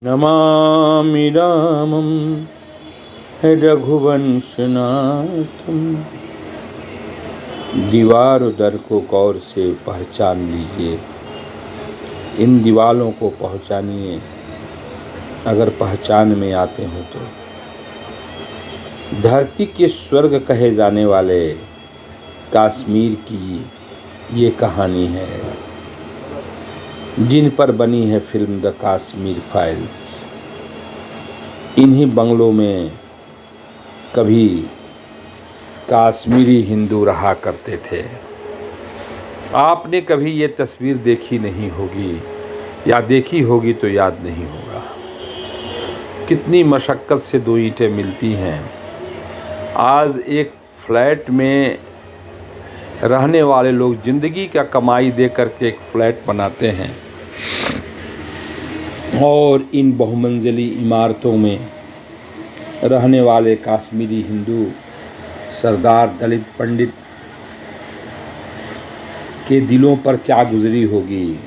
नमामि रामं रघुवंशनाथं। दीवार दर को गौर से पहचान लीजिए, इन दीवालों को पहचानिए। अगर पहचान में आते हो तो धरती के स्वर्ग कहे जाने वाले कश्मीर की ये कहानी है, जिन पर बनी है फिल्म द कश्मीर फाइल्स। इन्हीं बंगलों में कभी कश्मीरी हिंदू रहा करते थे। आपने कभी ये तस्वीर देखी नहीं होगी, या देखी होगी तो याद नहीं होगा। कितनी मशक्क़त से दो ईंटें मिलती हैं। आज एक फ्लैट में रहने वाले लोग ज़िंदगी का कमाई दे करके एक फ्लैट बनाते हैं, और इन बहुमंजिली इमारतों में रहने वाले कश्मीरी हिंदू सरदार दलित पंडित के दिलों पर क्या गुजरी होगी,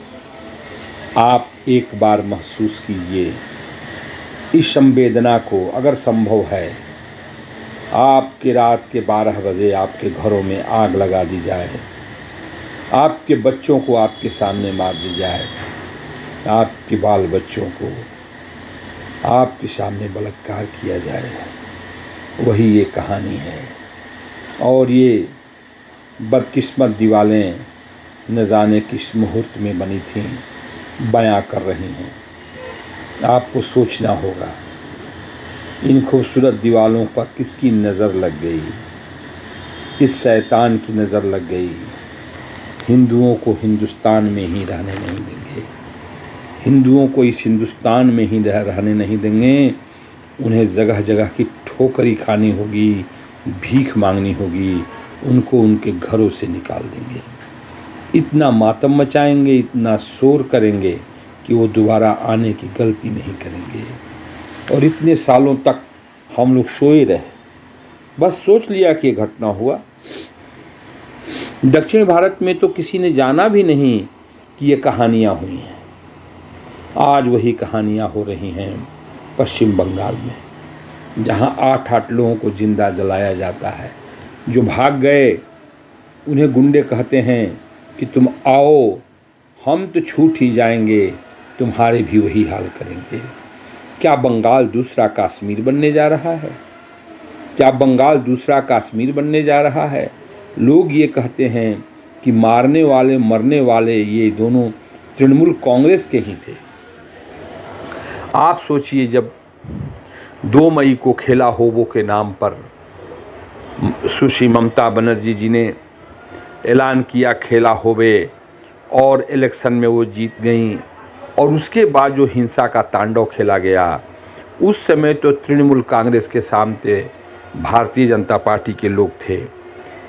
आप एक बार महसूस कीजिए। इस संवेदना को अगर संभव है, आपके रात के 12 बजे आपके घरों में आग लगा दी जाए, आपके बच्चों को आपके सामने मार दी जाए, आपके बाल बच्चों को आपके सामने बलात्कार किया जाए, वही ये कहानी है। और ये बदकिस्मत दीवालें न जाने किस मुहूर्त में बनी थीं, बयां कर रही हैं। आपको सोचना होगा, इन खूबसूरत दीवालों पर किसकी नज़र लग गई, किस शैतान की नज़र लग गई। हिंदुओं को हिंदुस्तान में ही रहने नहीं देंगे, हिंदुओं को इस हिंदुस्तान में ही रहने नहीं देंगे। उन्हें जगह जगह की ठोकरी खानी होगी, भीख मांगनी होगी, उनको उनके घरों से निकाल देंगे। इतना मातम मचाएंगे, इतना शोर करेंगे कि वो दोबारा आने की गलती नहीं करेंगे। और इतने सालों तक हम लोग सोए रहे, बस सोच लिया कि ये घटना हुआ। दक्षिण भारत में तो किसी ने जाना भी नहीं कि ये कहानियाँ हुई हैं। आज वही कहानियाँ हो रही हैं पश्चिम बंगाल में, जहाँ 8-8 लोगों को जिंदा जलाया जाता है। जो भाग गए उन्हें गुंडे कहते हैं कि तुम आओ, हम तो छूट ही जाएंगे, तुम्हारे भी वही हाल करेंगे। क्या बंगाल दूसरा कश्मीर बनने जा रहा है? क्या बंगाल दूसरा कश्मीर बनने जा रहा है? लोग ये कहते हैं कि मारने वाले मरने वाले ये दोनों तृणमूल कांग्रेस के ही थे। आप सोचिए, जब 2 मई को खेला होबो के नाम पर सुश्री ममता बनर्जी जी ने ऐलान किया खेला होबे, और इलेक्शन में वो जीत गईं, और उसके बाद जो हिंसा का तांडव खेला गया, उस समय तो तृणमूल कांग्रेस के सामने भारतीय जनता पार्टी के लोग थे।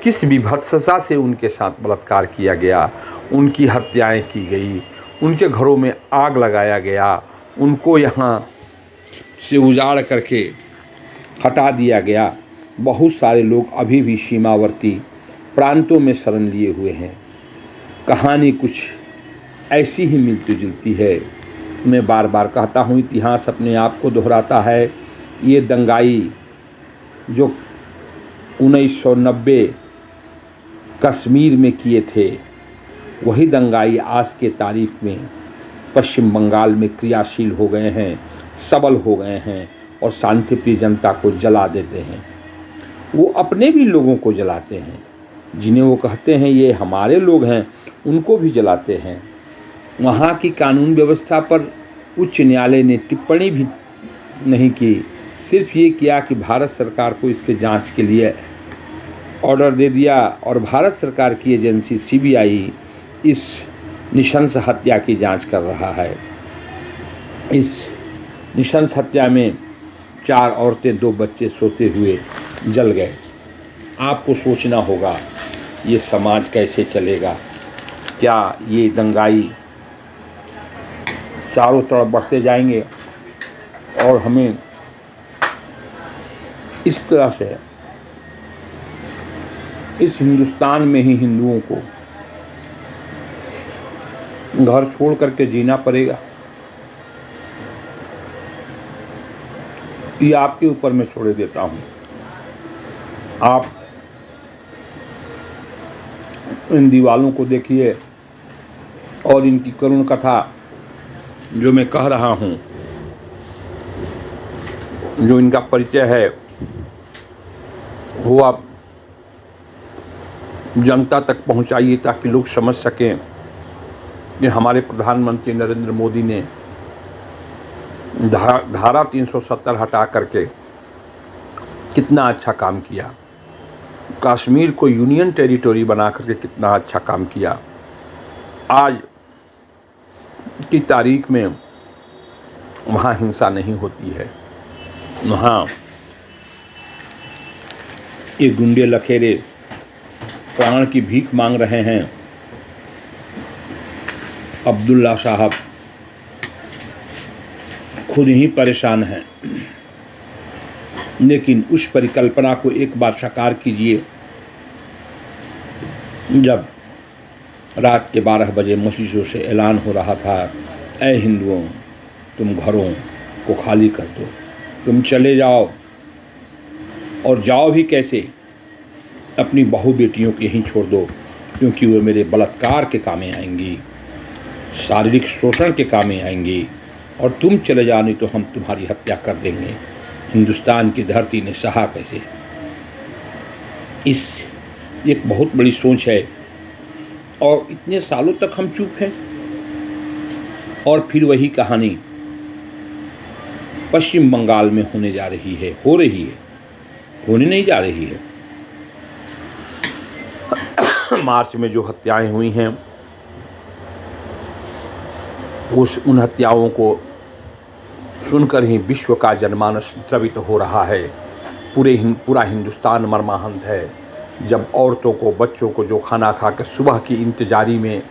किस विभत्सता से उनके साथ बलात्कार किया गया, उनकी हत्याएं की गई, उनके घरों में आग लगाया गया, उनको यहाँ से उजाड़ करके हटा दिया गया। बहुत सारे लोग अभी भी सीमावर्ती प्रांतों में शरण लिए हुए हैं। कहानी कुछ ऐसी ही मिलती जुलती है। मैं बार बार कहता हूँ, इतिहास अपने आप को दोहराता है। ये दंगाई जो 1990 कश्मीर में किए थे, वही दंगाई आज के तारीख में पश्चिम बंगाल में क्रियाशील हो गए हैं, सबल हो गए हैं, और शांतिप्रिय जनता को जला देते हैं। वो अपने भी लोगों को जलाते हैं, जिन्हें वो कहते हैं ये हमारे लोग हैं, उनको भी जलाते हैं। वहाँ की कानून व्यवस्था पर उच्च न्यायालय ने टिप्पणी भी नहीं की, सिर्फ ये किया कि भारत सरकार को इसके जांच के लिए ऑर्डर दे दिया, और भारत सरकार की एजेंसी CBI इस नृशंस हत्या की जांच कर रहा है। इस नृशंस हत्या में 4 औरतें 2 बच्चे सोते हुए जल गए। आपको सोचना होगा, ये समाज कैसे चलेगा? क्या ये दंगाई चारों तरफ बढ़ते जाएंगे और हमें इस तरह से इस हिंदुस्तान में ही हिंदुओं को घर छोड़ करके जीना पड़ेगा? ये आपके ऊपर मैं छोड़ देता हूँ। आप इन दीवालों को देखिए और इनकी करुण कथा जो मैं कह रहा हूँ, जो इनका परिचय है, वो आप जनता तक पहुँचाइए ताकि लोग समझ सकें कि हमारे प्रधानमंत्री नरेंद्र मोदी ने धारा 370 हटा करके कितना अच्छा काम किया, कश्मीर को यूनियन टेरिटरी बना करके कितना अच्छा काम किया। आज की तारीख में वहाँ हिंसा नहीं होती है, वहाँ ये गुंडे लखेरे प्राण की भीख मांग रहे हैं। अब्दुल्ला साहब खुद ही परेशान हैं, लेकिन उस परिकल्पना को एक बार साकार कीजिए जब रात के 12 बजे मस्जिदों से ऐलान हो रहा था, ऐ हिंदुओं, तुम घरों को खाली कर दो, तुम चले जाओ, और जाओ भी कैसे, अपनी बहू बेटियों को यहीं छोड़ दो, क्योंकि वो मेरे बलात्कार के कामें आएंगी, शारीरिक शोषण के कामें आएंगी, और तुम चले जाओ नहीं तो हम तुम्हारी हत्या कर देंगे। हिंदुस्तान की धरती ने सहा कैसे। इस एक बहुत बड़ी सोच है, और इतने सालों तक हम चुप हैं, और फिर वही कहानी पश्चिम बंगाल में होने जा रही है, हो रही है, होने नहीं जा रही है। मार्च में जो हत्याएं हुई हैं, उन हत्याओं को सुनकर ही विश्व का जनमानस द्रवित हो रहा है। पूरा हिंदुस्तान मर्माहत है। जब औरतों को, बच्चों को जो खाना खा कर सुबह की इंतजारी में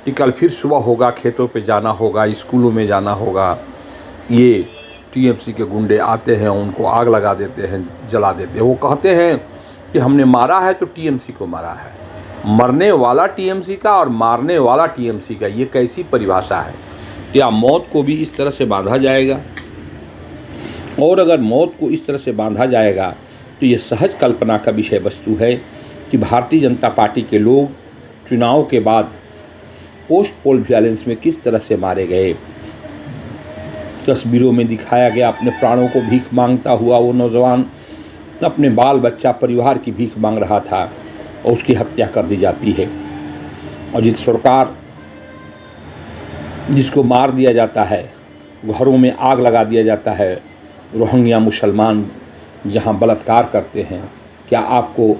कि कल फिर सुबह होगा, खेतों पे जाना होगा, स्कूलों में जाना होगा, ये टीएमसी के गुंडे आते हैं, उनको आग लगा देते हैं, जला देते हैं। वो कहते हैं कि हमने मारा है तो टीएमसी को मारा है। मरने वाला टीएमसी का और मारने वाला टीएमसी का, ये कैसी परिभाषा है? क्या मौत को भी इस तरह से बांधा जाएगा? और अगर मौत को इस तरह से बांधा जाएगा तो ये सहज कल्पना का विषय वस्तु है कि भारतीय जनता पार्टी के लोग चुनाव के बाद पोस्ट पोल वायलेंस में किस तरह से मारे गए। तस्वीरों में दिखाया गया अपने प्राणों को भीख मांगता हुआ वो नौजवान अपने बाल बच्चा परिवार की भीख मांग रहा था और उसकी हत्या कर दी जाती है। और जिस सरकार जिसको मार दिया जाता है, घरों में आग लगा दिया जाता है, रोहिंग्या मुसलमान जहां बलात्कार करते हैं, क्या आपको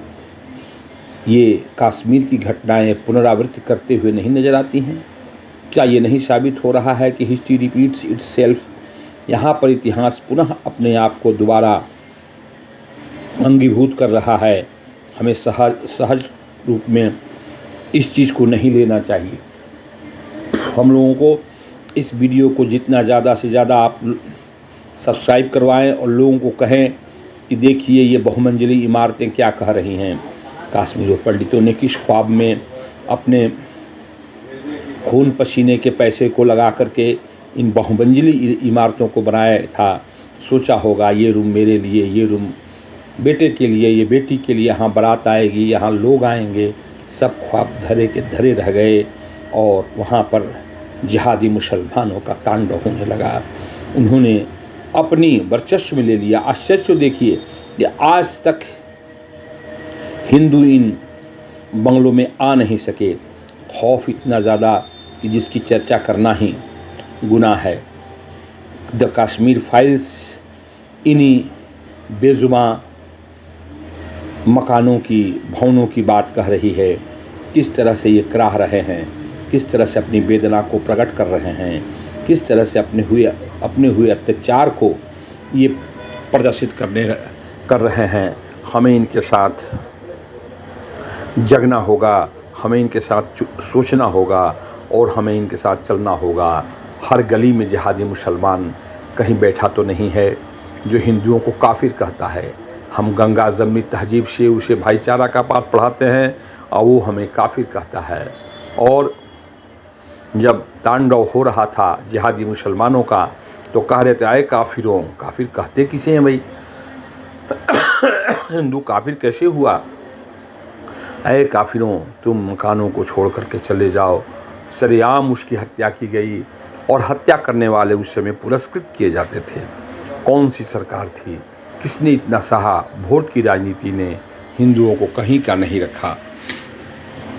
ये कश्मीर की घटनाएं पुनरावृत्ति करते हुए नहीं नज़र आती हैं? क्या ये नहीं साबित हो रहा है कि हिस्ट्री रिपीट्स इटसेल्फ? यहाँ पर इतिहास पुनः अपने आप को दोबारा अंगीभूत कर रहा है। हमें सहज रूप में इस चीज़ को नहीं लेना चाहिए। हम लोगों को इस वीडियो को जितना ज़्यादा से ज़्यादा आप सब्सक्राइब करवाएं और लोगों को कहें कि देखिए ये बहुमंजिली इमारतें क्या कह रही हैं। कश्मीरी पंडितों ने किस ख्वाब में अपने खून पसीने के पैसे को लगा करके इन बहुमंजिली इमारतों को बनाया था। सोचा होगा ये रूम मेरे लिए, ये रूम बेटे के लिए, ये बेटी के लिए, यहाँ बारात आएगी, यहाँ लोग आएंगे। सब ख्वाब धरे के धरे रह गए और वहाँ पर जिहादी मुसलमानों का तांडव होने लगा। उन्होंने अपनी वर्चस्व में ले लिया। आश्चर्य देखिए कि आज तक हिंदू इन बंगलों में आ नहीं सके। खौफ इतना ज़्यादा कि जिसकी चर्चा करना ही गुनाह है। द कश्मीर फाइल्स इन्हीं बेजुबां मकानों की, भवनों की बात कह रही है। किस तरह से ये कराह रहे हैं, किस तरह से अपनी वेदना को प्रकट कर रहे हैं, किस तरह से अपने हुए अत्याचार को ये प्रदर्शित कर रहे हैं। हमें इनके साथ जगना होगा, हमें इनके साथ सोचना होगा और हमें इनके साथ चलना होगा। हर गली में जिहादी मुसलमान कहीं बैठा तो नहीं है जो हिंदुओं को काफिर कहता है। हम गंगा जमनी तहजीब से उसे भाईचारा का पाठ पढ़ाते हैं और वो हमें काफिर कहता है। और जब तांडव हो रहा था जिहादी मुसलमानों का, तो कह रहे थे, आए काफिरों, काफिर कहते किसे हैं भाई, हिंदू काफिर कैसे हुआ, अरे काफिरों तुम मकानों को छोड़ करके चले जाओ। सरेआम उसकी हत्या की गई और हत्या करने वाले उस समय पुरस्कृत किए जाते थे। कौन सी सरकार थी, किसने इतना सहा, वोट की राजनीति ने हिंदुओं को कहीं का नहीं रखा।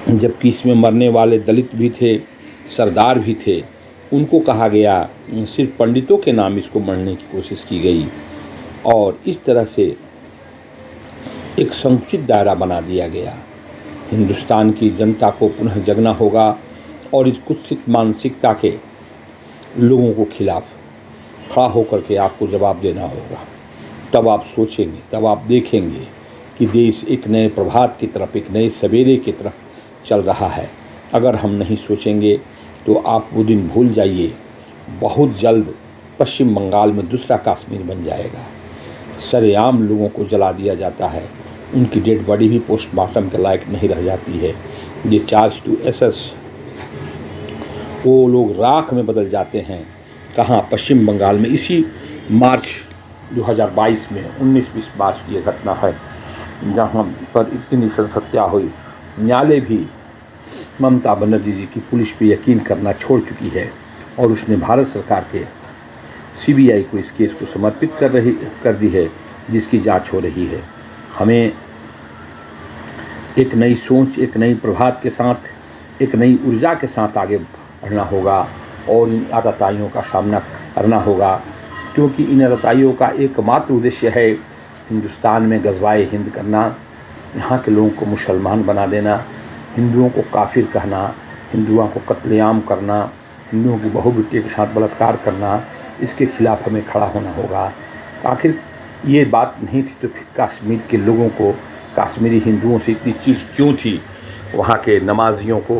जबकि इसमें मरने वाले दलित भी थे, सरदार भी थे, उनको कहा गया, सिर्फ पंडितों के नाम इसको मरने की कोशिश की गई और इस तरह से एक संकुचित दायरा बना दिया गया। हिंदुस्तान की जनता को पुनः जगना होगा और इस कुत्सित मानसिकता के लोगों को खिलाफ खड़ा होकर के आपको जवाब देना होगा। तब आप सोचेंगे, तब आप देखेंगे कि देश एक नए प्रभात की तरफ, एक नए सवेरे की तरफ चल रहा है। अगर हम नहीं सोचेंगे तो आप वो दिन भूल जाइए, बहुत जल्द पश्चिम बंगाल में दूसरा कश्मीर बन जाएगा। सरेआम लोगों को जला दिया जाता है, उनकी डेड बॉडी भी पोस्टमार्टम के लायक नहीं रह जाती है। ये चार्ज टू एसएस, वो लोग राख में बदल जाते हैं। कहाँ, पश्चिम बंगाल में। इसी मार्च 2022 में 19-20 मार्च की घटना है, जहाँ पर इतनी नृशंस हत्या हुई। न्यायालय भी ममता बनर्जी जी की पुलिस पे यकीन करना छोड़ चुकी है और उसने भारत सरकार के सीबीआई को इस केस को समर्पित कर दी है, जिसकी जांच हो रही है। हमें एक नई सोच, एक नई प्रभात के साथ, एक नई ऊर्जा के साथ आगे बढ़ना होगा और इन आतताइयों का सामना करना होगा, क्योंकि इन आतताइयों का एकमात्र उद्देश्य है हिंदुस्तान में गज़वाए हिंद करना, यहाँ के लोगों को मुसलमान बना देना, हिंदुओं को काफिर कहना, हिंदुओं को कत्लेआम करना, हिंदुओं की बहु बेटी के साथ बलात्कार करना। इसके खिलाफ हमें खड़ा होना होगा। आखिर ये बात नहीं थी तो फिर कश्मीर के लोगों को, कश्मीरी हिंदुओं से इतनी चीड़ क्यों थी, वहाँ के नमाजियों को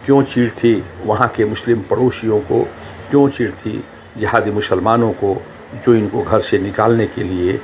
क्यों चीड़ थी, वहाँ के मुस्लिम पड़ोसियों को क्यों चीड़ थी, जिहादी मुसलमानों को जो इनको घर से निकालने के लिए